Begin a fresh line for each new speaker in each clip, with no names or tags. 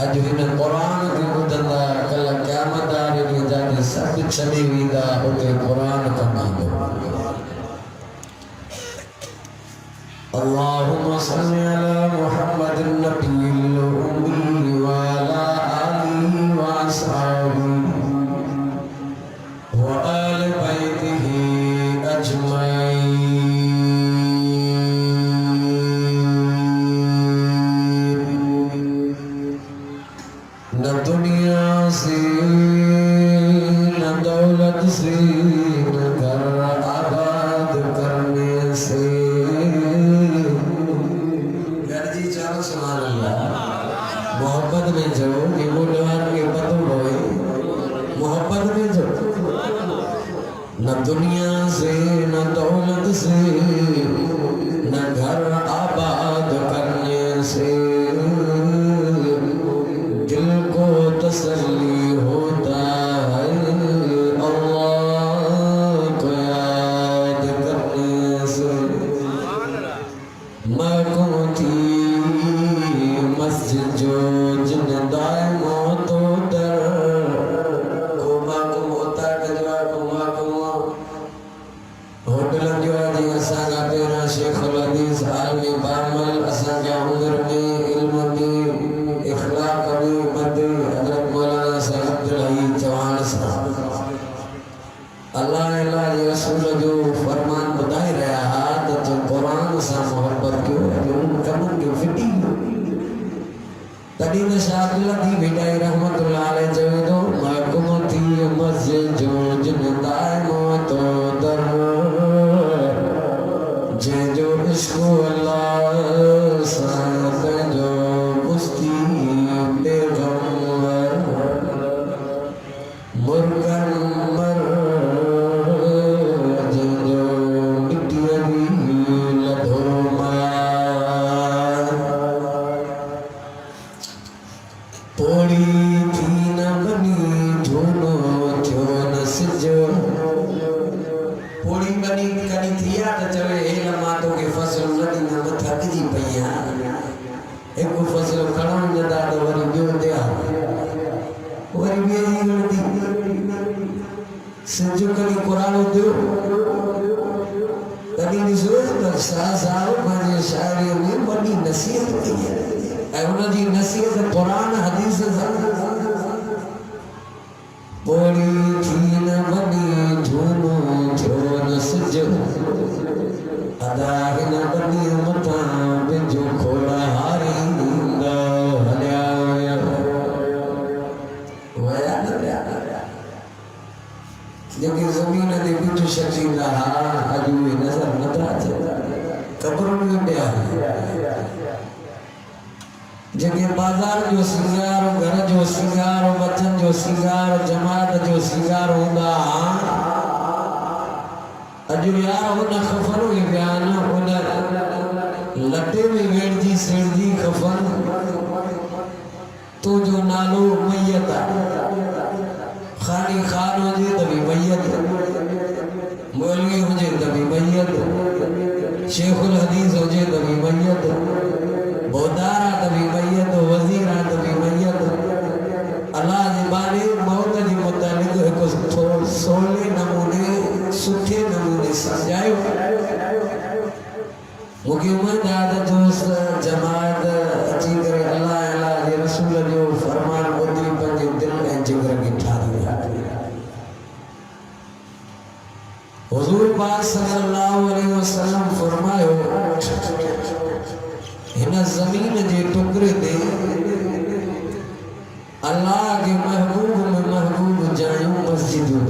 अज हिन कुरान खे ॿुधंदा कल क़यामत वारे ॾींहुं जाते सभु छॾे वेंदा उते कुरान कमाईंदो। अल्लाहुम्मा सल्लि अला मुहम्मदिन नबिय्यिल उम्मी व अला आलिहि व अस्हाबिहि व आलि बैतिहि अजमईन। न दुनिया से न दौलत से न घर आबाद करने से मोहब्बत में जो बोलवान के पतो होए मोहब्बत में जो न दुनिया से न दौलत से न घर आबाद करने से दिल को तसल्ली होता है अल्लाह को याद करने से। मकुती मस्जिद जो जिन दायमो तो दर कुमा कुमोता कजवा कुमा कुमो होटल जो जी असा का तेरा शेखुल हदीस आलमी बामल असा के उम्र में इल्म में इखलाक में बदे हजरत मौलाना साहब अब्दुल हई चौहान साहब अल्लाह अल्लाह रसूल जो फरमान बताए रहा है तो कुरान से मोहब्बत क्यों जो कमन के फिटी तड़ी ने शादिला दी बेटा रहमतुल्लाह अलैह चवे तो महकुम थी मस्जिद जो जिन दायमो तो दर जे जो इश्क अल्लाह साथ जो मुस्ती पैगंबर मुर्गन मर जे जो मिट्टी लधो पोड़ी थी न बनी झूनो थियो न सिजो पोड़ी बनी कनी थिया त चवे हे लमा तो के फसल नदी न थकजी पईया एक फसल खणो न दा तो वरी बियो दिया वरी बेजी नदी सिजो कनी कुरानो दियो कनी दिसो त साहब माने शायरी में बड़ी नसीहत की है उन जी नसीहत कुरान हदीस पोड़ी थी न बनी झूनो थियो न सिज अदा हिन बनी मथा बिजो खोड़ा हारी हलिया वया न जेके ज़मीन ते बिज शकीला अॼु उहे नज़र नथा अचनि क़बरुनि में पिया जेके बाजार जो सिंगार घर जो सिंगार बच्चन जो सिंगार जमात जो सिंगार होंदा अॼु यार हुन खफन में बयान हुन लटे में वेड़जी सेड़जी खफन तो जो नालो मैयत खानी खान हुजे त भी मैयत मौलवी हुजे त भी मैयत शेखुल हदीस हुजे त भी मैयत बोदारा तभी मैयत वजीरा तभी मैयत अल्लाह जी बाने मौत जी मुतालिक एक सोले नमूने सुठे नमूने समझायो मुके उम्मीद आहे दोस्त जमात अची करे अल्लाह अल्लाह जे रसूल जो फरमान ॿुधी पंहिंजे दिल ऐं जिगर खे ठारी हुज़ूर पाक सल्लल्लाहु अलैहि वसल्लम फरमायो हिन ज़मीन जे टुकड़े ते अल्लाह के महबूब में महबूब जायूं मस्जिदूं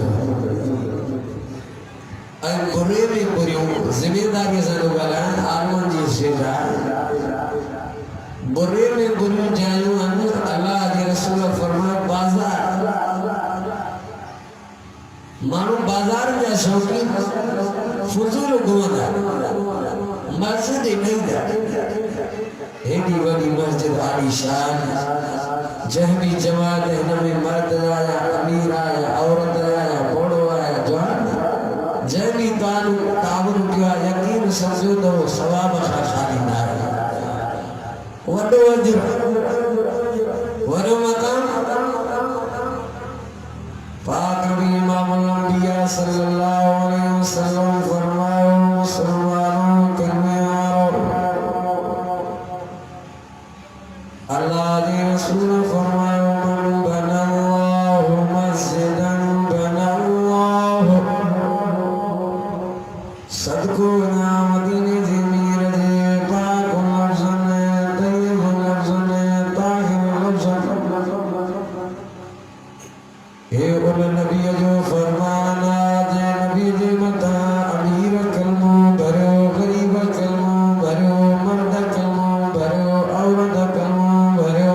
ऐं बुरे में बुरियूं ज़िम्मेदारी सां थो ॻाल्हायां आलमनि जी शेजा बुरे में बुरियूं जायूं आहिनि अल्लाह जे रसूल फरमायो बाज़ार माण्हू बाज़ार जा शौक़ीन फुज़ूल घुमंदा मस्जिद नहीं था हेडी वडी मस्जिद आलीशान जहमी जमात इनमें मर्द आया अमीर आया औरत आया बूढ़ो आया जवान जहमी ताबुन किया यकीन समझो तो सवाब खाली ना वडो अजर वरो अल्लाह के रसूल फरमाया मन बनल्लाहु मस्जिदन बनल्लाहु सदको ना मदीने दे मीर दे पाक लफ्ज़न तय्यब लफ्ज़न ताहिर लफ्ज़न हे उन नबी जो फरमाना जे नबी दे मता अमीर कलमो भरो गरीब कलमो भरो मर्द कलमो भरो औरत कलमो भरो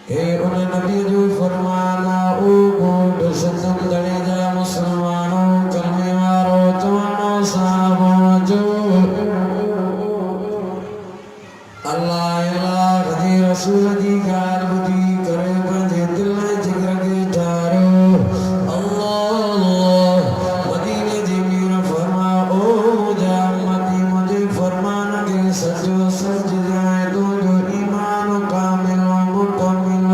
हे उन नबी जो फरमाना ओ गोड सतम दड़े जा मुसलमानों कलमे वारो तवानो साहबो जो अल्लाह अल्लाह हदी रसूल दी गाल बुदी करे पंजे दिल में जिगर के ठारो अल्लाह मदीने दी मीर फरमा ओ जा मदी मुझे फरमान के सजो सज जाए तो जो ईमान कामिल मुकम्मिल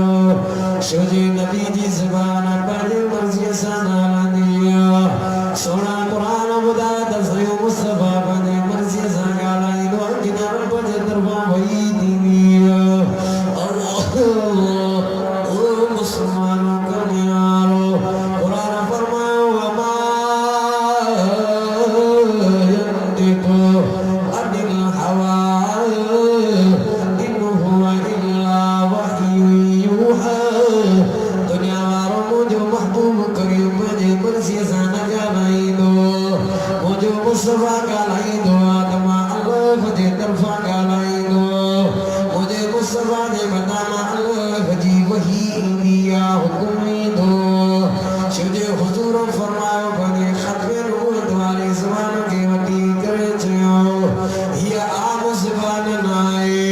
शुजी नबी दी ज़बान पर मर्ज़ी सना दिया सोना कुरान बुदा दसयो मुस्तफा बने मर्ज़ी सगाला इलो किनार पर दरबा वही दीनिया अल्लाह ओ मुसलमानों का नियारो कुरान फरमाओ वमा यंतिकु अनिल हवा इन हुवा इल्ला वह्यु यूहा दुनिया वालों मुझे महबूब करीम मुझे मर्ज़ी जाना गालाई दो मुझे मुस्तफा गालाई दो आत्मा अल्लाह मुझे तरफा गालाई दो मुझे मुस्तफा ने बताना अल्लाह जी वही दिया हुक्म दो शुजे हुजूर फरमाओ बने खत्म नबूवत वाली ज़बान के वटी करे चयो ये आम ज़बान नाए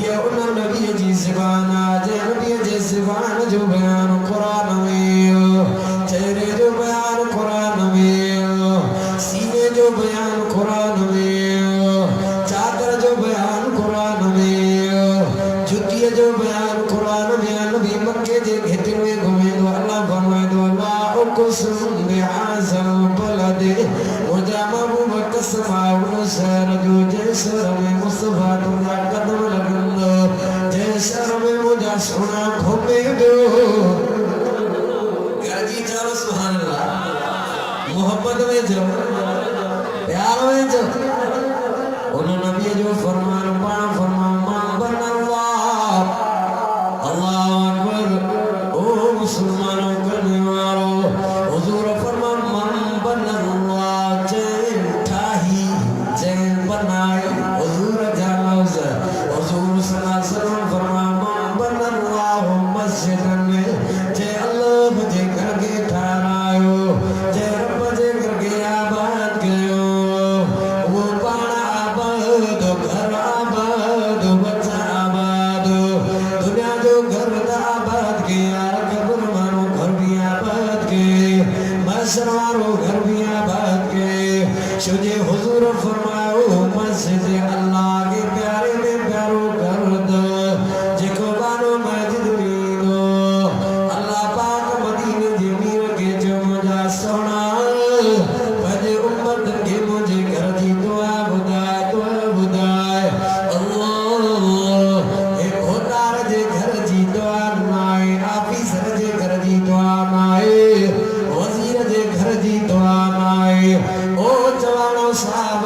ये उन नबी जी ज़बान जे नबी जी ज़बान जो बयान कुरान में चेहरे जो बयान कुरान में सीने जो बयान कुरान में चादर जो बयान कुरान में जुतिया जो बयान कुरान में नबी मक्के जे घेते में घूमे दो अल्लाह फरमाए दो अल्लाह उक़सिम बिहाज़ल बलद मुझा महबूब कसमाओ सर जो जैसर में मुस्तफा तुझा कदम लगन जैसर में मुझा सोना घूमे दो गर्जी चलो सुभान अल्लाह मोहब्बत में जो प्यार में जो उन नबी जो फरमान पाना फरमान मान बनल्लाह अल्लाह अकबर ओ मुसलमानों करने वालों हुजूर फरमान मान बनल्लाह चैन ठाही चैन बनाए हुजूर जालौज़ हुजूर सल्लल्लाहु अलैहि वसल्लम फरमान मान बनल्लाह मस्जिदन जे अल्लाह मुझे घर के ठहरायो जे रब जे घर के आबाद कयो वो पाना आबाद घर आबाद बच्चा आबाद दुनिया जो घर दा आबाद के यार कब्र मारो घर भी आबाद के महशर मारो घर भी आबाद के शुजे हुजूर फरमाओ मस्जिद अल्लाह के प्यारे में प्यारो घर दो जेको बानो मस्जिद में दो अल्लाह पाक मदीने जे मीर के जो मुझा सोना भजे उम्मत के मुझे घर जी दुआ बुधाए अल्लाह ए होदार जे घर जी दुआ नाए ऑफिसर जे घर जी दुआ नाए वजीर जे घर जी दुआ नाए ओ जवानो साहब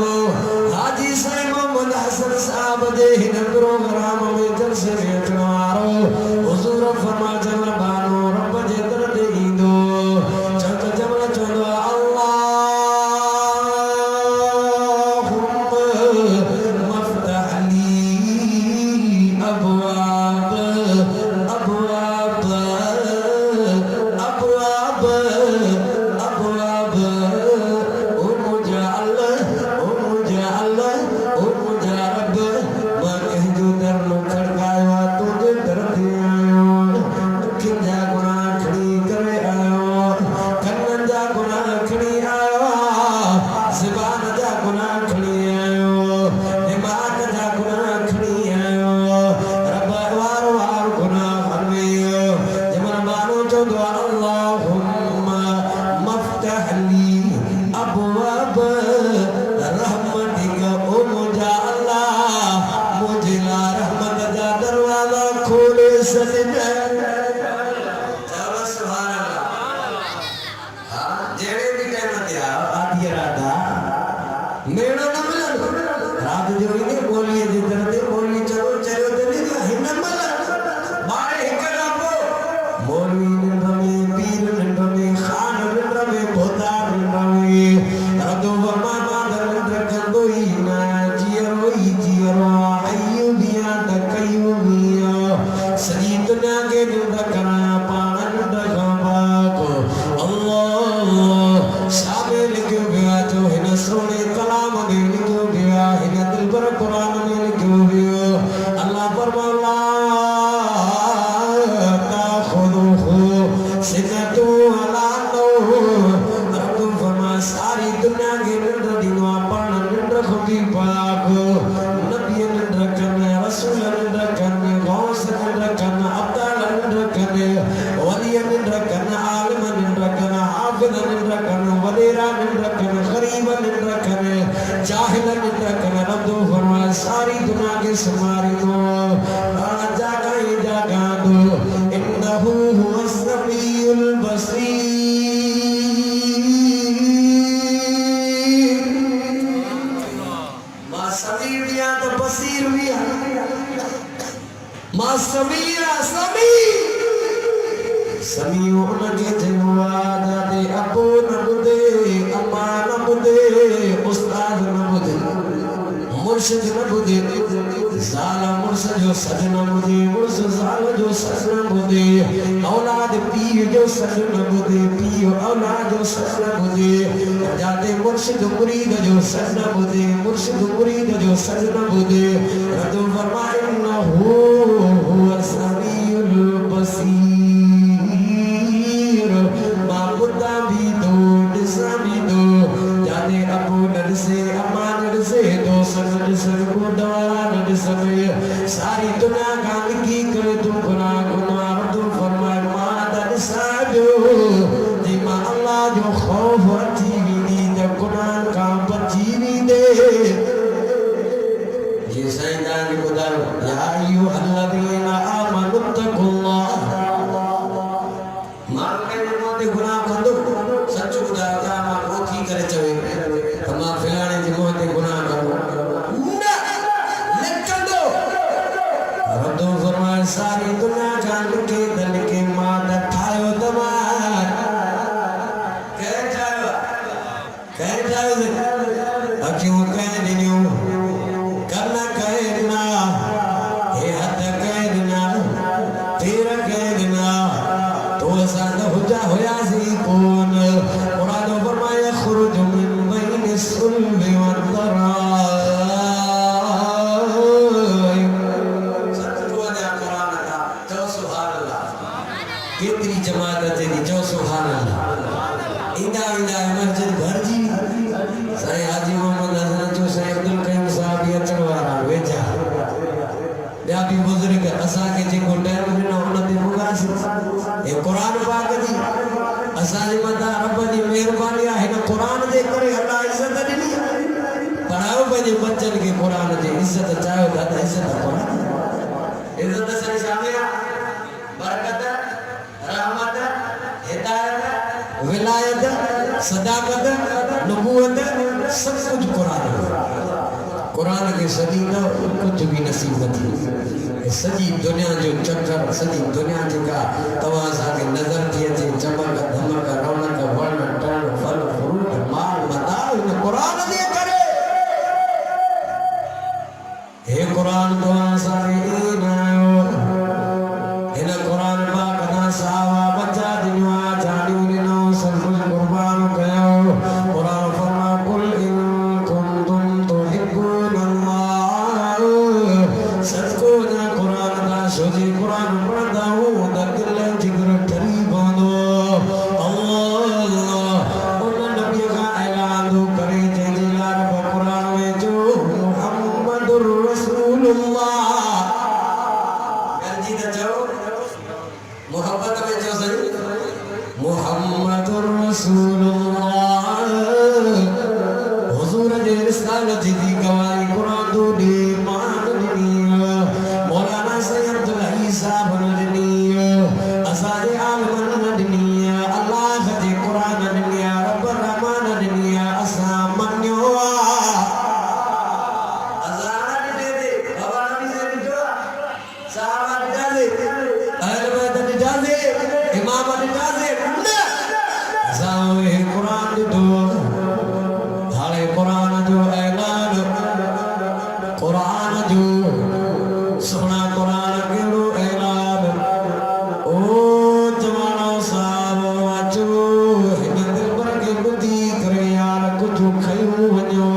हाजी साईं मोहम्मद हसन साहब जे हिन प्रोग्राम में जलसे में अचवारो हुजूर फरमा जमल बानो रब जे दर ते ईंदो चक जमल चवंदो अल्लाहुम्मा मफ्तह ली अबवाब अबवाब अबवाब अबवाब ओ मुझे अल्लाह ओ मुझे अल्लाह ओ मुझे रब मैं कहीं जो दर नो खड़कायो तू जिला रहमत जा दरवाजा खोले सजदे चलो सुभान अल्लाह हां जेड़े भी टाइम ते आधी रात मेड़ो न मिलन रात जो इने बोलिए जिधर ते बोली चलो चलो ते नहीं हिन मल मारे हिकड़ा को मौलवी निंदमे पीर निंदमे खान निंदमे बोता निंदमे रदो वर्मा मादर रखंदोई ना जियरो अय्युबिया तकयुबिया सजी दुनिया के निंदकना पान निंदकबा को अल्लाह शामिल क्यों गया जो हिन सोने कलाम में क्यों गया हिन दिल पर कुरान में क्यों गया अल्लाह फरमाया ताखुदुहु सिनतु अला नो रब फरमा सारी दुनिया के निंद्र दिनवा पण निंद्र खुदी पाको नबी निंद्र करने रसूल निंद्र करने गौस निंद्र करने अब्दाल निंद्र करने वली निंद्र करने आलिम निंद्र करने हाफिज निंद्र करने वलीरा निंद्र करने गरीब निंद्र करने जाहिल निंद्र करने रब फरमा सारी दुनिया के समारी दो जागा ही जागा दो इन्नहु हुवस समीउल बसीर मां समीर दिया तो बसीर भी है मां समीरा समीउ उनके जनवादा दे अबू नबुदे अम्मा नबुदे उस्ताद नबुदे मुर्शिद नबुदे ज़ाला मुर्शिद जो सजना बुदे मुर्शिद ज़ाला जो सजना बुदे औलाद पीर जो सजना बुदे पीर औलाद जो सजना बुदे जाते मुर्शिद मुरीद जो सजना बुदे मुर्शिद मुरीद जो सजना बुदे रदो फरमाए इन्नहु हुवस समीउल बसीर माबुदा भी दो दिशा भी दो जाने अबू नर से अमान से दो सनद सर को दवा नद समय सारी दुनिया गाल की करे तुम गुनाह गुनाह तुम फरमाए माता साजो दिमा अल्लाह जो खौफ अची नी जब गुनाह का बची नी दे ये सैयदान खुदा या अय्युहल्लज़ीना आमनु तक़ुल्लाह मां के मोते गुनाह कंदो सच खुदा जा मां कोथी करे चवे तमा फिलाने जे मोते गुनाह कंदो ना लेकंदो रब फरमाए सारी दुनिया जान के दल के मां द ठायो तमा कह जायो अक्यों कह दियो करना कह ना हे हद कह ना तेरा कह ना तो साद हुजा होया सी कौन कुरान फरमाया खुरुज मिन बैन सुल्बि व तराई सत्य ने कुरान का जो सुभान अल्लाह कितनी जमात तेरी जो सुभान अल्लाह इंदा इंदा मस्जिद भर जी साईं हाजी मोहम्मद हसन जो साईं अब्दुल करीम साहब ये चढ़वारा वेजा या भी बुजुर्ग असा के जेको टाइम ॾिनो उन ते मुगास ए कुरान पाक जी असा जे मथा रब जी मेहरबानी आहे हिन कुरान जे करे अल्लाह इज्जत ॾिनी पढ़ाओ पंहिंजे बच्चन खे कुरान जी इज्जत चाहियो था त इज्जत कुरान इज्जत से शामिल बरकत रहमत हिदायत विलायत सदाकत नबूवत सब कुछ कुरान के सदी न कुछ भी नसीब न थी सजी दुनिया जो चक्कर सजी दुनिया जेका तव्हां सां नज़र थी अचे चमक धमक रौनक वण टण फल फ्रूट माल मता इन कुरान जे करे हे कुरान तव्हां सां इन आयो हिन कुरान पाक ना सावा बचा दिनो जानियो ॾिनो सब कुछ कुर्बान कयो कुरान फरमा कुल इन कुंतुम तुहिब्बुनल्लाह सचो ना कुरान दा सोजी कुरान पढ़दा हूं त दिल जिगर ठरी पवंदो अल्लाह उन नबी का ऐलान करे जंहिंजे लाइ रब कुरान में जो मुहम्मदुर रसूलुल्लाह गंजी त चओ मोहब्बत में जो सही मुहम्मदुर रसूलुल्लाह हुजूर जे रिसालत जी गवाही कुरान दो दे मान दी साहब निकाजे जावे कुरान दो थाले कुरान जो ऐलान कुरान जो सोना कुरान केड़ो ऐलान ओ जवानो साहब वाचो हिन दिल पर के बुद्धि करे यार कुछ खयो वञो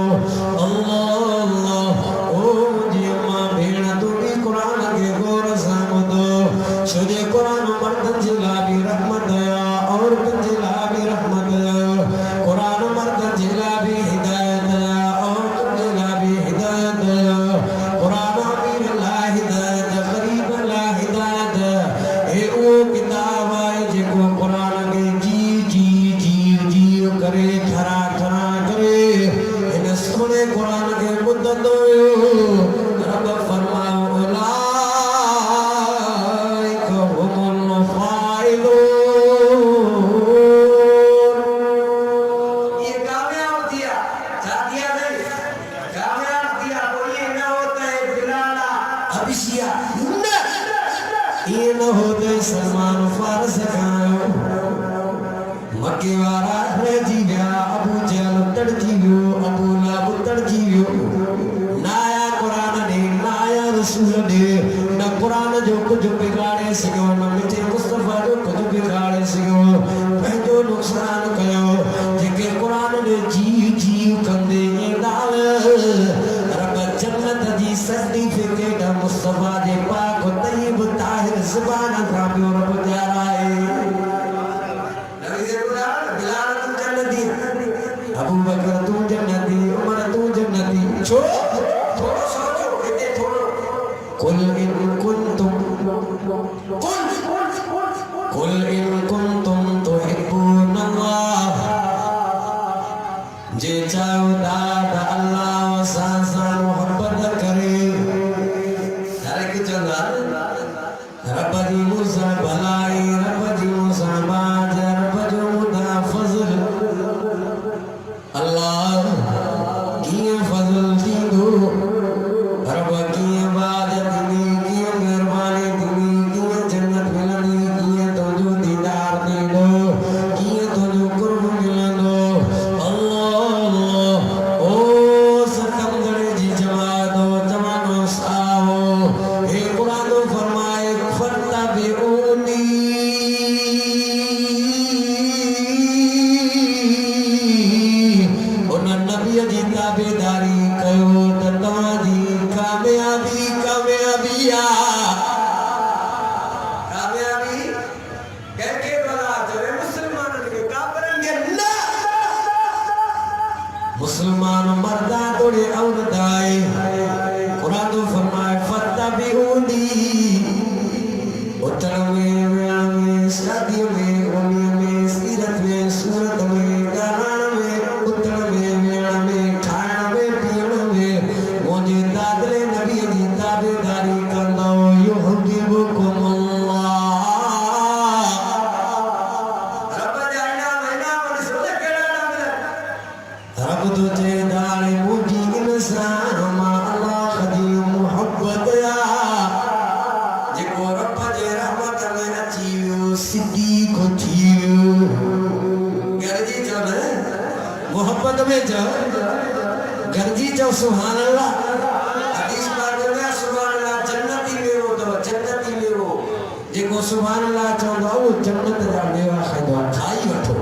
अल्लाह अल्लाह ओ जी मां भेण तू भी कुरान के गौर सां ॿुधो छो जे कुरान मर्दनि जे लाइ बि रहमत औरतुनि जे लाइ बि रहमत कुरान मर्दनि जे लाइ बि हिदायत औरतुनि जे लाइ बि हिदायत कुरान अमीर लाइ हिदायत ग़रीब लाइ हिदायत हे उहो किताब आहे जेको कुरान खे जी करे ठरा करे हिन सोने कुरान खे ॿुधंदो रब फरमायो ये न होते सलमान फारस खायो मक्के वाला रजी गया अबू जहल तड़जी गयो अबू लाहब तड़जी गयो नाया कुरान दे नाया रसूल दे न कुरान जो कुछ बिगाड़े सको न मिठे मुस्तफा जो कुछ बिगाड़े सको पंहिंजो नुक़सान कयो जेके कुरान दे जी कंदे नाल रब जन्नत जी सर्टिफिकेट मुस्तफा जे पाक तय्यब ताहिर ज़ुबान खां पियो रब ॾियाराए नबी जे ॿुधायो बिलाल तू जन्नती अबू बकर तू जन्नती उमर तू जन्नती छो थोड़ो सोचो हिते थोड़ो कुल इन कुंतुम तुहिब्बून अल्लाह जे चाहो त अल्लाह सां मोहब्बत करे हर एक चंदा रब जी मूसा भलाई रब जी मूसा बाज रब जो मुदा फज़ल अल्लाह कीअं फज़ल थींदो रब कीअं बाज थींदी कीअं महिरबानी थींदी कीअं जन्नत मिलंदी कीअं तुंहिंजो दीदार थींदो कीअं तुंहिंजो कुर्ब मिलंदो अल्लाह ओ सतमगढ़ जी जमात जवानो साहब हे कुरान फरमाए फतबिऊनी उन नबी जी ताबेदारी कयो त तव्हांजी कामयाबी कामयाबी कंहिंखे भला चवे मुस्लमाननि खे काफ़िरनि खे न मुसलमान मर्दा तोड़े औरत आए कुरान फरमाए फतबिऊनी उतण में वेण में शादी में उनी में सीरत में सूरत में ॻाल्हाइण में उतण में वेण में खाइण में पीअण में मुंहिंजे दादले नबीअ जी ताबेदारी कंदो युहिब्बुकुम अल्लाह रब जा इनाम वॾी सोच कहिड़ा मिलनि रब तो चए दाड़े मुंहिंजी इंसान मां अल्लाह जी मोहब्बत जेको रब जे रहमत में अची वियो सिद्दीक़ थी वियो गरजी चओ न मोहब्बत में चओ गरजी चओ सुभान अल्लाह हदीस पाक में सुभान अल्लाह जन्नती मेवो अथव जन्नती मेवो जेको सुभान अल्लाह चवंदो उहो जन्नत जा मेवा खाईंदो आहे खाई वठो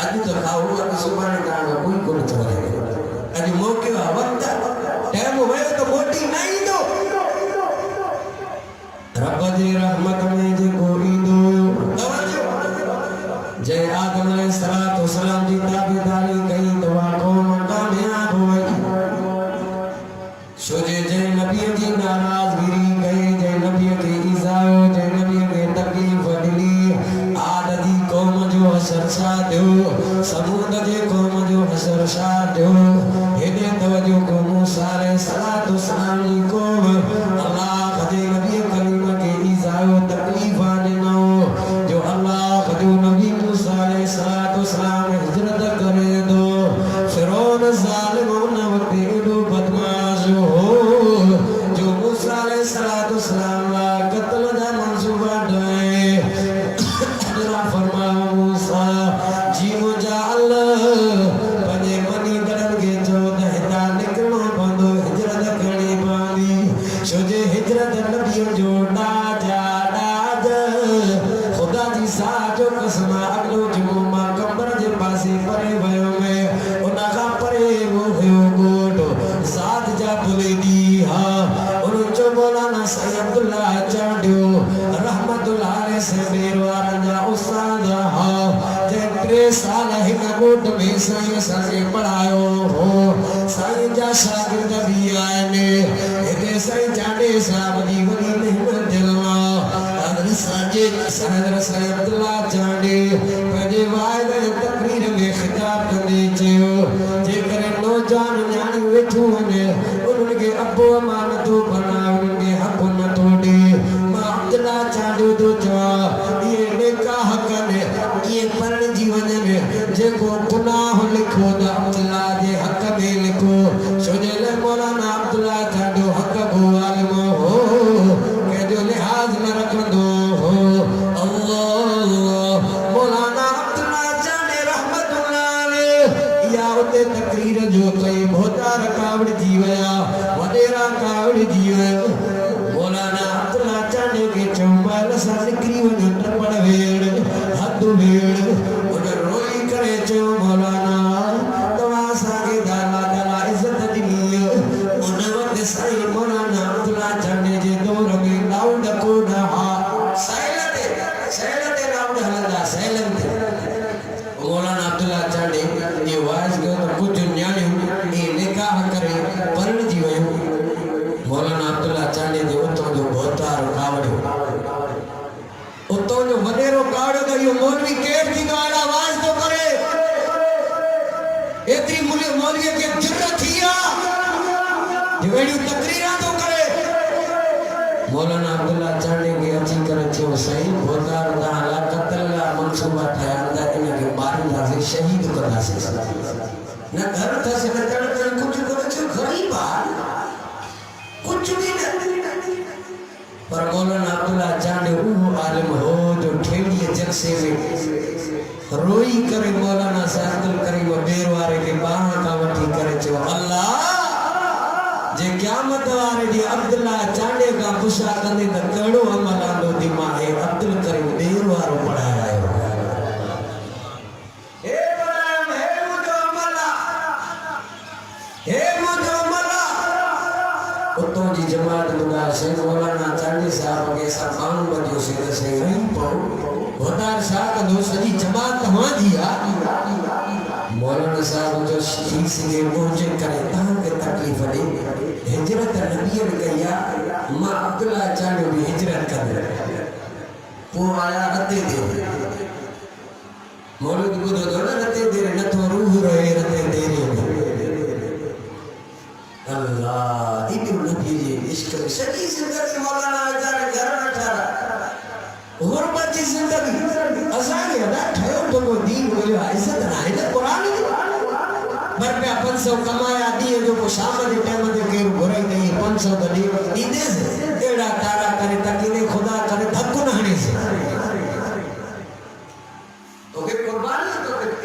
अॼु त खाओ अॼु सुभाणे तव्हांजो कोई कोन थो रहे अॼु मौक़ो आहे वक़्तु टाइम वियो त मोटी न ईंदो रब जी रहमत में जेको ईंदो जय आदम अलैहिस्सलातु वस्सलाम जी ताबेदारी कई तो कौम कामयाब हुई छो जे जय नबी जी नाराज़गिरी कई जय नबी के इज़ाओ जय नबी के तकलीफ़ ॾिनी आद जी कौम जो हशर छा थियो समूद जे कौम जो हशर छा थियो हेॾे तवजो को मूसा अलैहिस्सलातु वस्सलाम जी कौम अल्लाह जे नबी करीम के इज़ाओ तकलीफ़ ॾिनो जो अल्लाह जो नबी मूसा अलैहिस्सलातु वस्सलाम हिजरत करे दो फिरौन ज़ालिम उन वक्त एॾो बदमाश हो जो मूसा अलैहिस्सलातु वस्सलाम ला क़त्ल जा मंसूबा ठाहे हिजरत नबी जो डाजा डाज खुदा जी साजो कसम अगलो जुमो मां कब्र जे पासे परे वयो में उनका परे वो हुयो गोटो साथ जा बोले दी हा उन जो मौलाना सैयद अब्दुल्ला चांडियो रहमतुल्लाह अलैहि से बेरवार जा उस्ताद हा जे 3 साल हिन गोट में साईं साईं पढ़ायो हो साईं जा शागिर्द भी आए ने इते साईं चांडे साहब दी वली मेहनत दिलवा अदर साजे सनदर सैयद अब्दुल्ला चांडे पंहिंजे वाइदे तकरीर में खिताब कंदे चयो जे करे नौजवान न्याणी वेठो वञे उन्हनि खे अबो अमानतो बना उन्हनि खे हक़ न थो ॾे मां अब्दुल्ला चांडे थो चवां इहे नेका हक़ आहिनि इहे परिणिजी वञनि जेको गुनाह लिखो त अब्दुल्ला जे हक़ में लिखो छो जे लाइ मौलाना अब्दुल्ला चांडो हक़ को आलिम हो कंहिंजो लिहाज़ न रखंदो हो अल्लाह मौलाना अब्दुल्ला चांडे रहमतुल्लाह अलैह या उते तकरीर जो कई भोतार कावड़ जी वया वडेरा कावड़ जी वया मौलाना अब्दुल्ला चांडे के चंबल सा निकरी वञ टपड़ वेड़ हद वेड़ उन रोई करे चयो मौलाना तव्हां असांखे दाला दाला इज़त ॾिनी उन वक़्तु साईं मौलाना अब्दुल्ला चांडे जे दौर में लाउड कोन हा सैल ते लाउड हलंदा सैलन ते मौलाना अब्दुल्ला चांडे ये वाइस कयो त कुझु न्याणियूं इहे निकाह करे परिणिजी वयूं मौलाना अब्दुल्ला चांडे जे उतां जो भोतारो कावड़ियो उतां जो वॾेरो कावड़ियो त इहो मौलवी केरु थींदो अहिड़ा आवाज़ थो करे एतरी मौलवीअ खे जुर्रत थी आहे जो अहिड़ियूं तकरीरां थो करे मौलाना अब्दुल्ला चांडे खे अची करे चयो साईं भोतार तव्हां लाइ क़त्ल जा मंसूबा ठाहिया त इनखे मारींदासीं शहीद कंदासीं न घर अथसि न कण कुझु करे छो ग़रीब आहे कुझु बि न पर मौलाना अब्दुल्ला चांडे उहो आलिम हो जो ठेड़ीअ जलसे में रोई करे मौलाना साहब अब्दुल करीम बेर वारे के बाह का वठी करे चयो अल्लाह जे क़यामत वारे ॾींहुं अब्दुल्ला चांडे का पुछा कंदे त कहिड़ो अमल आंदो थी मां हे अब्दुल करीम बेर वारो पढ़ाए आयो हे बराम हे मुंहिंजो अमल हे मुंहिंजो अमल उतों जी जमात ॿुधाए साईं मौलाना चांडे साहब खे असां माण्हू ॿधियोसीं त साईं रही पओ भोतार छा कंदो सॼी जमात तव्हांजी आहे मौलाना साहब जो शीश खे मुंहिंजे करे तव्हांखे तकलीफ़ ॾे हिजरत नबीअ बि कई आहे मां अब्दुल्ला चांडे बि हिजरत कंदुमि पोइ आया रते ते मौलवी ॿुधो अथव न रते तेरे नथो रूह रहे रते तेरे अल्लाह इब्न नबी जे इश्क में सॼी ज़िंदगी मौलाना वीचारे घर न ठाहिया गुरबत जी ज़िंदगी असांखे अदा ठहियो तो को दीन बोलियो इज़त न आहे न क़ुरान जी पर पिया 500 कमाया ॾींहं जो पोइ शाम जे टाइम ते केरु घुराई अथई 500 त ॾींदेसि अहिड़ा तारा करे तकीने ख़ुदा करे धकु न हणेसि तोखे क़ुर्बान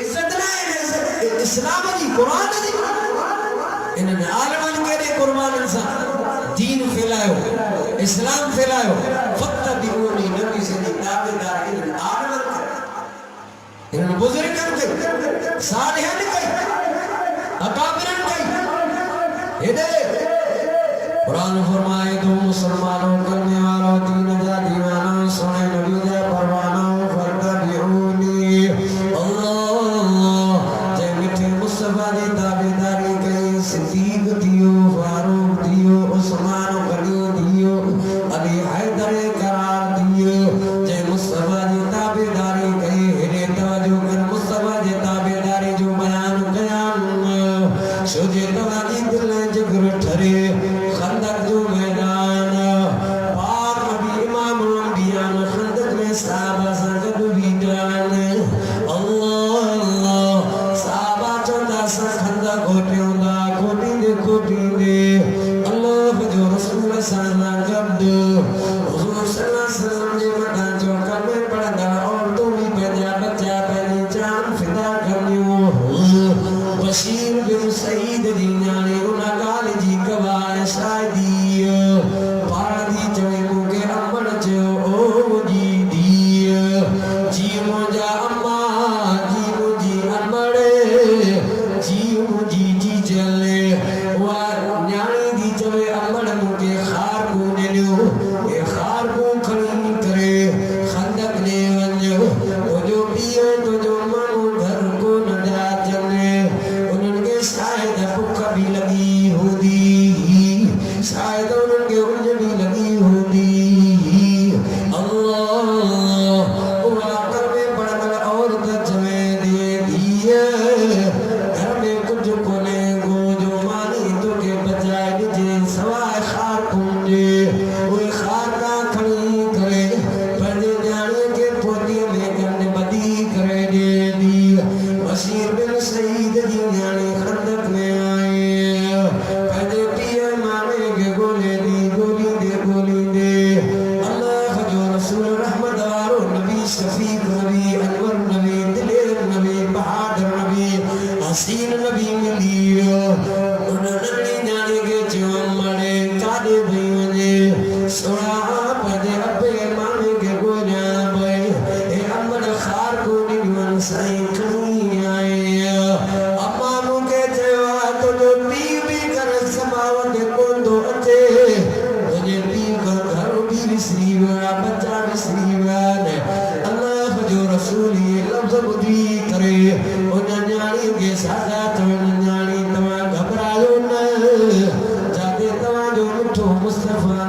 इज़त न आहे इस्लाम जी क़ुरान जी इन्हनि आलिमनि केॾे क़ुर्बाननि सां दीन फैलायो इस्लाम फैलायो फ़क़्त बिऊनी नबी से ताबेदार इन्हनि आलिमनि खे इन्हनि बुज़ुर्गनि खे सालिहनि कई अकाबिरनि कई हेॾे कुरान फरमाए तो मुसलमानों करने वालों दीन जा दीवाना सोने नबी जा परवाना फरदा बिऊनी अल्लाह जय मिठे मुस्तफा जी ताबेदारी कई सिद्दीक दियो फारूक दियो उस्मान गनी दियो अली हैदर करार दियो जय मुस्तफा जी ताबेदारी कई हेॾे तवज्जो कर मुस्तफा जी ताबेदारी जो बयान कयां छो जे तव्हांजी दिल जिगर ठरे खंदक जो मैदान पाक नबी इमाम अंबिया खंदक में साहबा सां गॾु बीठान अल्लाह साहबा चवंदा असां खंदक घोटियूंदा खोटींदे अल्लाह जो रसूल सां गॾु हुज़ूर सल्लल्लाहु अलैहि वसल्लम जे मथां जो कलमे पढ़ंदा औरतूं बि पंहिंजा बच्चा पंहिंजी जान फिदा कंदियूं बशीर बिन सईद जी न्याणी उन ॻाल्हि जी गवाह शायदि पाण जी मिस्री बच्चा मिस्री अल्लाह जो रसूल ये लफ्ज़ बुधी करे उन न्याणी के सादा तो न्याणी तवा घबरायो न जाते तवा जो मिठो मुस्तफा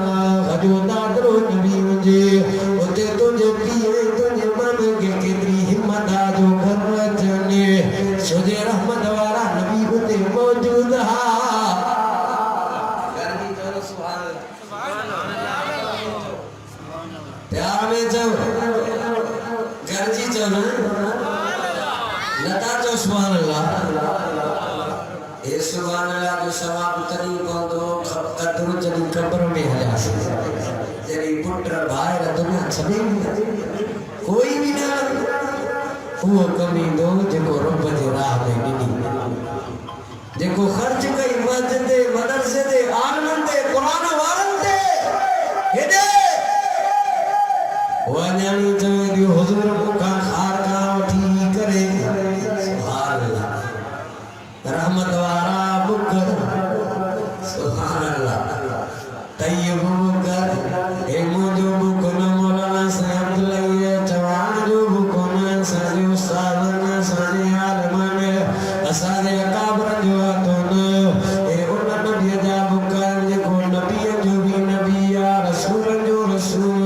जो दादरो नबी मुझे उते तुझे पिए तुझे मन के केतरी हिम्मत जो घर चने सोजे रहमत वाला नबी उते मौजूद हा प्यार में जब गर्जी जो ना लता जो सुभान अल्लाह ये सुभान अल्लाह जो सवाब तरी को कदर जनी कब्र में हला जनी पुत्र भाई दुनिया छबे कोई भी ना वो कमी दो जेको रब जे राह में ॾिनी जेको खर्च कई मस्जिद दे मदरसे दे आलमन दे कुरान वारन दे हेदे वन्याणी चवे दी हुजूर को का खार का उठी करे सुभान अल्लाह रहमत वाला बुक सुभान अल्लाह तैयब बुक ए मोजो बुक न मौलाना साहब लइए जवान जो बुक न साजे उस्ताद न साजे आलमन असादे काबर जो तो ए उन नबी जा बुक जे को नबी जो भी नबी या रसूल जो रसूल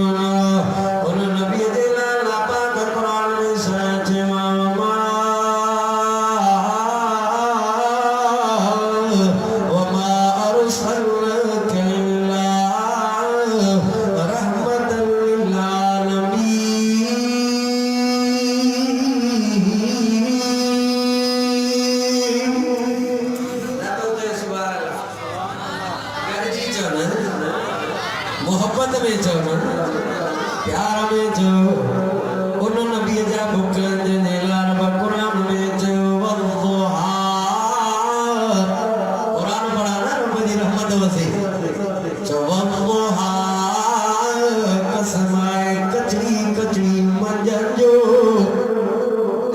मोहब्बत में जो प्यार में जो उन नबी जा बुक ने लाल कुरान में जो वद्दुहा कुरान पढ़ा ना रब दी रहमत वसे जो वद्दुहा कसमाए कचरी कचरी मंजर जो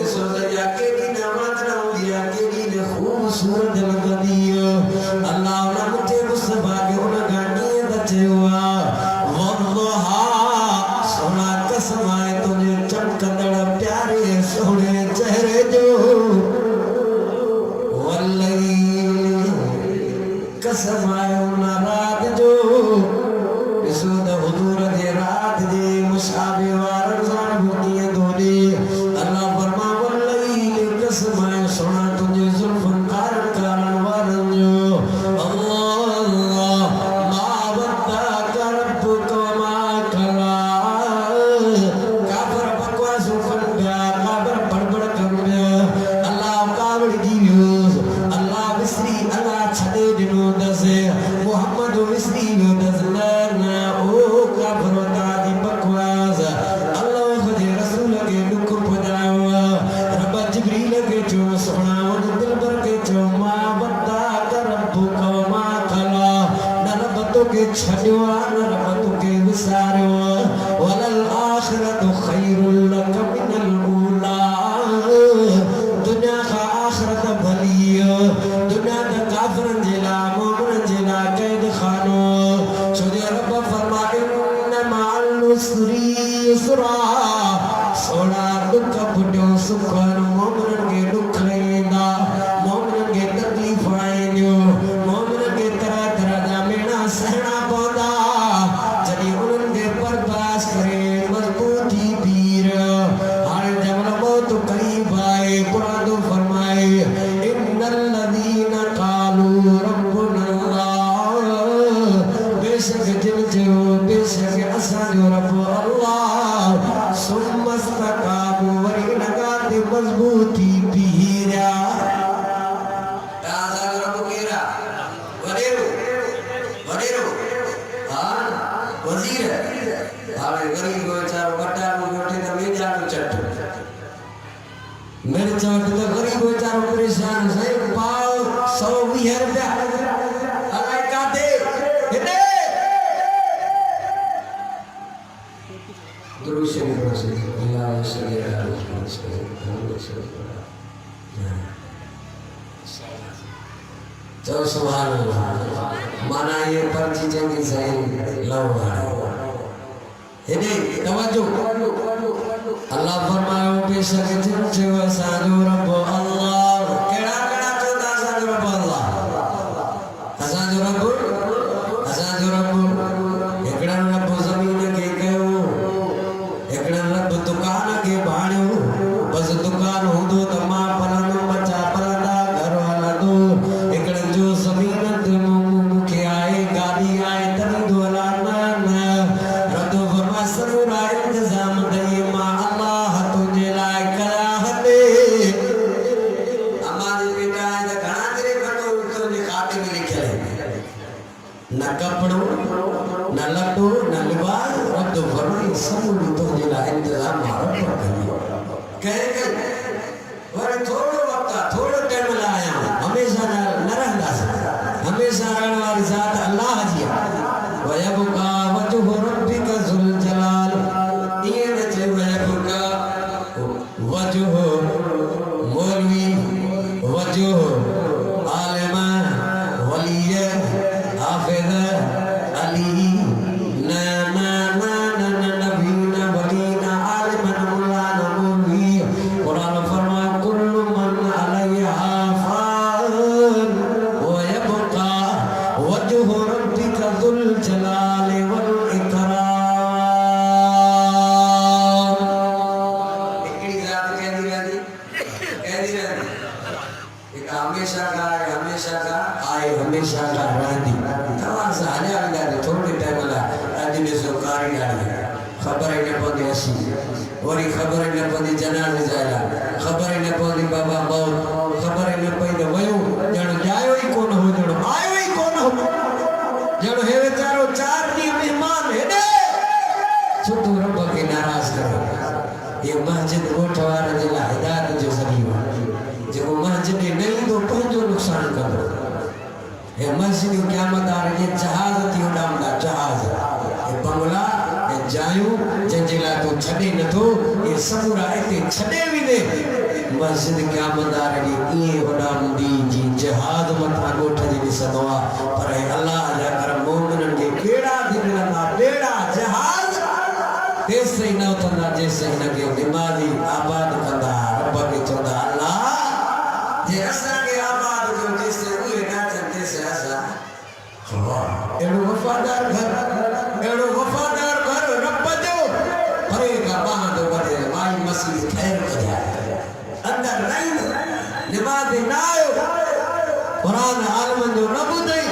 इसो दरिया के दी नमाज ना दिया के दी खूबसूरत लगदी अल्लाह ने मुझे मुस्तफा के उन गानी दचे हुआ सोना कसमाए तुझे चमकदड़ प्यारे सोने चेहरे जो वल्लैल कसमाए उन रात जो बिसुद हुजूर दे रात दे मुसाबे वारन जान बुनिए दोने अल्लाह फरमा वल्लैल कसमाए सोना तुझे जुल्फन कारण वारन जो अल्लाह मा वद्दा करब कमा कला छड़वा रब के विसारो वलल आखिरत खैरुल लक मिनल ऊला दुनिया का आखिरत भली दुनिया का काफिरन जिला मोमिन जिला कैद खानो सुदे रब फरमाए इन्न माल उसरी युसरा सोना दुख बुढ़ो सुखन मोमिन के दुख लेंदा मोमिन के तकलीफ आइयो मोमिन के तरह तरह जा मेना सहना मजबूती पीरा वजीर गरीब बेचारो कट्टा बैठे तो बेचारो चट मेरे चट तो गरीब बेचारो परेशान है पाव 120 रुपया अलाई का दे हेदे दुरुशे दुरुशे अल्लाह तो सुभान अल्लाह माना ये पर चीजें की सही लव तवज्जो अल्लाह फरमायो बेशक जिन जो असांजो रब अल्लाह केड़ा केड़ा चोदा असांजो रब अल्लाह असांजो रब एकड़ा रब ज़मीन के कयो एकड़ा रब दुकान के भाणियो बस दुकान हुंदो त मां पलंदो बच्चा पलंदा घर वाला दो एकड़ा जो ज़मीन ते मुखे आए गाड़ी आए तनी दो ला ना रब फरमा सबरा इंतजाम दे मां अल्लाह तुझे लाए करा हदे हमारे बेटा है घणा तेरे कटो तुझे खाते में लिखे न कपड़ो न लड्डो न लिबास रब फरमाई सब तुझे लाए इंतजाम मारो कहे वर थोड़ो वक्त थोड़ो टाइम लाया हमेशा न रहंदा हमेशा रहने वाली जात अल्लाह जी वयबका वजह रब्बिका जुल जलाल ये न चे वयबका वजह मौलवी वजह आलिमा वलिय हाफिज अली हमेशा का रहती तवा साले आंदा थोड़े टाइम ला आदमी सो कारी डाली खबर है न पदी असी वरी खबर है न पदी जनाजे जाला खबर है न पदी बाबा मौत खबर है न पदी वयो जणो जायो ही कोन हो जणो आयो ही कोन हो जणो हे बेचारो 4 दी मेहमान है ने छुटू रब के नाराज करो ये मस्जिद गोठवार जिला हिदायत जो सदीवा जो मस्जिद नहीं तो पंजो नुकसान करो ये मस्जिद क़यामत आ रही है जहाज थी उड़ामदा जहाज ये बंगला ये जायू जंजिला तो छड़े न तो ये सबूरा इते छड़े भी दे मस्जिद क़यामत आ रही ये उड़ामदी जी जहाज मथा गोठ जी सदवा पर अल्लाह जा कर मोमिनन के केड़ा दिन ना बेड़ा जहाज तेसे न उतना जैसे न के दिमागी आबाद कंदा रब के चोदा अल्लाह जे असा के आबाद जो जैसे उहे ना चंदे से असा एड़ो वफादार घर रब जो परे का बांध बदे माई मसीह खैर कया अंदर नहीं नमाज ना आयो कुरान आलमन जो न बुधई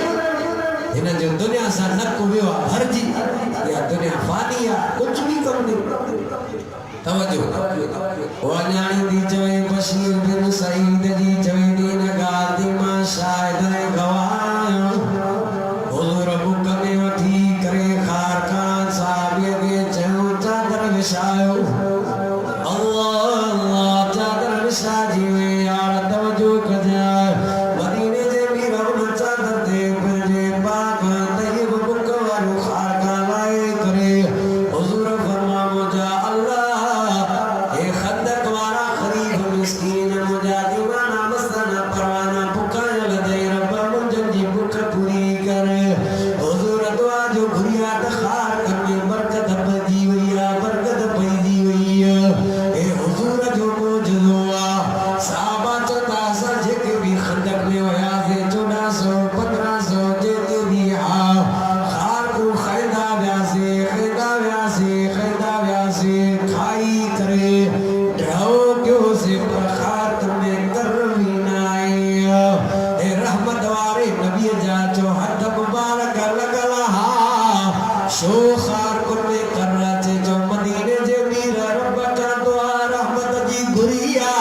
इन जो दुनिया सा नक वियो भरजी या दुनिया फानी या कुछ भी कम नहीं तवज्जो वञाणी दी चवे बशीर बिन सईद जी चवे दीन गादी मां शायद गवायो हुजूर बुक में वठी करे खार का साबिय के चयो चादर विछायो अल्लाह चादर विछा जी यार तवज्जो कजा मदीने जे भी रब चादर दे जे पाक तैयब बुक वारो खार का लाए करे हुजूर फरमा मुजा मिस्कीन मुजादिमाना मस्ताना परवाना पुकार दे रब मुंजन जी भूख पूरी कर हुजूर दुआ जो घुरिया दखार करने बरकत पजी हुईया बरकत पजी हुई ए हुजूर जो मौजूदा साहबा चंदा सज के भी खंदक में होया से 1400 1500 जेते भी खार को खैदा व्यासे खाई करे ढो क्यों से प्रखात में करवी नाई ए रहमत वारे नबी जा जो हद मुबारक लगला हा शो खार को में कर चे जो मदीने जे मीर रब का दुआ रहमत जी गुरिया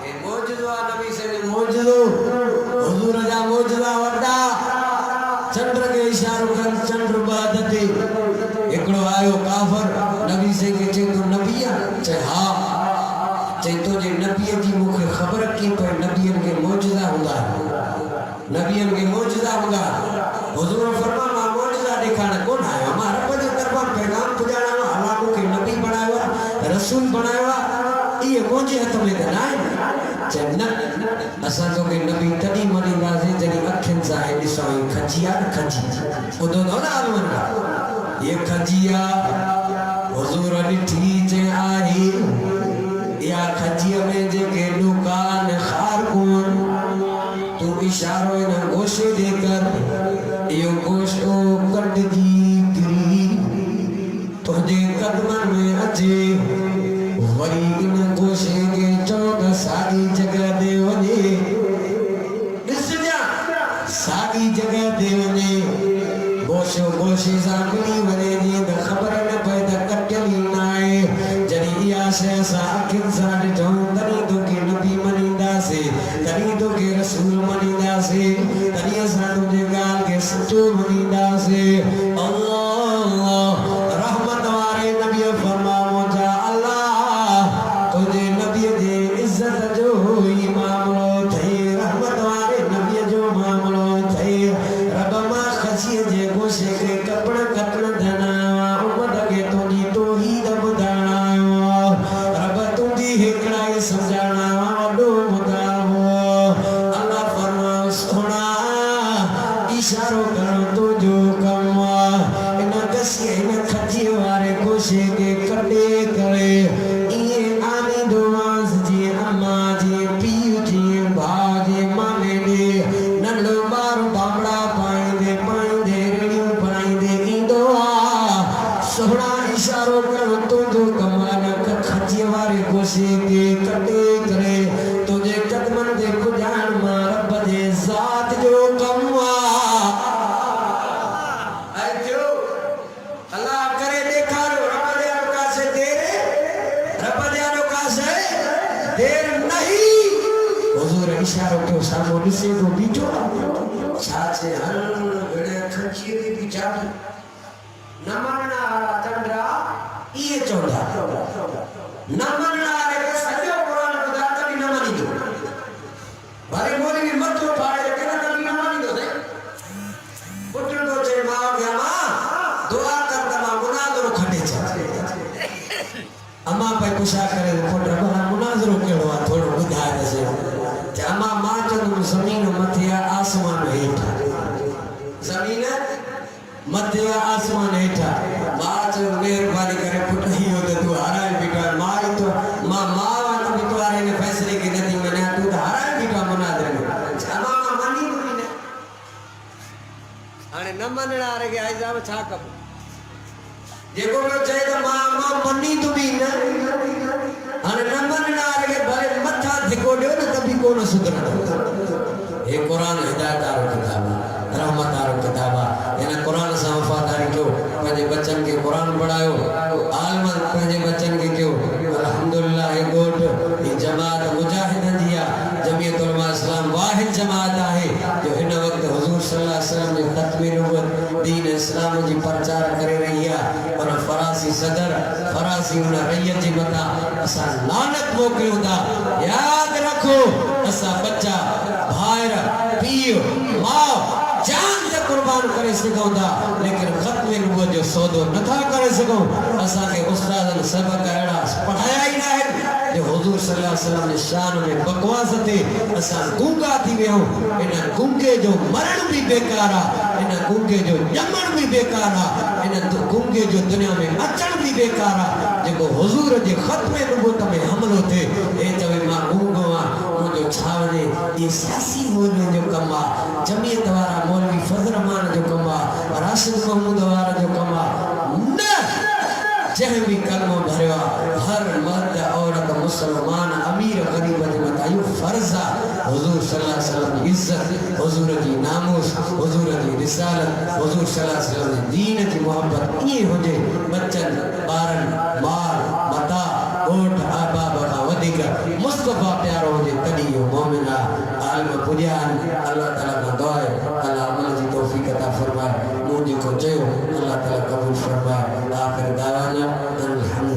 ए मौजूदा नबी से मौजूदो हुजूर जा मौजूदा वड्डा चंद्र के इशारो कर चंद्र बादते एकड़ो आयो काफर नबी से के चे तो नबिया चे हां चे तो जे नबी जी मुखे खबर की पर नबियन के मौजूदा हुंदा हुजूर फरमाया मौजूदा दिखाने कौन आयो हमारा बजे दरबार पैगाम पुजाना अल्लाह को के नबी बनाया रसूल बनाया ये मौजूदा तुम्हें ना जन्नत असा तो के नबी तड़ी मनींदा से जड़ी अखिन सा है दिसो खजिया खजी ओदो ना आलमन का ये खजिया हुजूर ॾिठी जे आहे या खजिया में जेके दुकान खार कोन तू इशारो न गोशे देकर यो गोशो कट जी गिरी तुझे कदमन में अचे वरी इन गोशे के 14 सागी जगह दे वने दिसजा सागी जगह दे वने गोशो गोशी सागली वने दी द खबर न पैदा कटली नाए जरी या से सा अखिन सा ॾिठो तनी तो के नबी मनींदा से तनी तो के रसूल मनींदा से तनी असां तुझे गाल के सचो मनींदा से अल्लाह रहमत वारे नबी फरमाओ जा अल्लाह तुझे नबी दे इज्जत जो ही मामलो थे रहमत वारे नबी जो मामलो थे रब मा खसी जे गोशे के कपड़ कपड़ धना उम्मत के तुझी तो ही दब दाना रब तुझी हिकड़ाई समझाना वडो मुदावो अल्लाह फरमाओ सोना इशारो करो तो जो कमा इन कसी इन खजी वारे गोशे के कटे करे ये आने दुआस जी अम्मा जी पीयू जी भाजी मामे दे नंढो बार बाबड़ा पाइंदे रेड़ियों पाइंदे इंदो सोना इशारो करो तो जो कमा न खजी वारे गोशे के कटे करे तुझे कदमन दे खुजान मा रब दे जात जो कमा अल्लाह करे देखारो रब दे अनुका से देर नहीं हुजूर इशारो क्यों सामो दिसे तो बीठो छाछे हर घड़े खची दी बिचार नमना चंद्रा ये चौड़ा नमना रे के सजो कुरान खुदा कभी न मानी दो भले बोली भी मत तो फाड़े के ना कभी न मानी दो पुत्र को चे मां गया मां दुआ कर तमा मुनाजरो खटे छे अम्मा पे कुशा करे पुत्र बना मुनाजरो केड़ो आ थोड़ो बुधाए दसे अम्मा मां चंद जमीन मथिया आसमान हेठा जमीन मथिया आसमान हेठा मां जो मेहरबानी करे पुत्र ही हो तू हराए बेटा मां तो मां वन भी तो आरे ने फैसले की नदी में तू तो हराए बेटा मुनाजरे में अम्मा मानी तो ने हाने न मनना रे के आई जाव छा कब जेको नो चाहे तो मां मनी तो भी न हाने न मनना रे के भले मथा धिको दियो न कभी कोन सुधरना ये कुरान हिदायत आरो किताब रहमत आरो किताब इन कुरान से वफादारी क्यों पंहिंजे बच्चन के कुरान पढ़ायो आलम पंहिंजे बच्चन के क्यों अल्हम्दुलिल्लाह ये गोट ये जमात मुजाहिदन जी जमीयत उलमा इस्लाम वाहिद जमात है जो इन वक्त हुजूर सल्लल्लाहु अलैहि वसल्लम ने खत्म नबूवत दीन इस्लाम जी प्रचार करे रही है और फरासी सदर फरासी उन रैयत जी मता असा लानत मोकिलियो था याद रखो असा बच्चा भाईर पीओ मां जान से कुर्बान करे सघूं था लेकिन खत्म नबूवत जो सौदो नथा करे सघूं असा के उस्तादन सबक अड़ा पढ़ाया ही ना है जो हुजूर सल्लल्लाहु अलैहि वसल्लम ने शान में बकवास थे असा गूंगा थी वियो इन गूंगे जो मरण भी बेकार आ इन गूंगे जो जमण भी बेकार आ इन गूंगे जो दुनिया में अचण भी बेकार आ जेको हुजूर जे खत्म नबूवत में हमलो थे ए चवे मां गूंगो आ मुझे छावने ये सियासी मौलवी जो कमा जमीयत वाला मौलवी फजल रहमान जो कमा राशिद महमूद वाला जो कमा न जह भी कलमो भरवा हर मर्द औरत मुसलमान अमीर गरीब जे मतायो फर्जा हुजूर सल्लल्लाहु अलैहि वसल्लम की इज्जत हुजूर की नामूस हुजूर की रिसालत हुजूर सल्लल्लाहु अलैहि वसल्लम की दीन की मोहब्बत ये होजे बच्चन बारन माल मता ओठ आबा बका वधिक मुस्तफा प्यारो होजे तडी यो मोमिना आलम पुजान अल्लाह ताला का दुआ है अल्लाह अमल जी तौफीक अता फरमाए मुझे को चयो अल्लाह ताला कबूल फरमाए आखिर दावाना अल्हम्दुलिल्लाह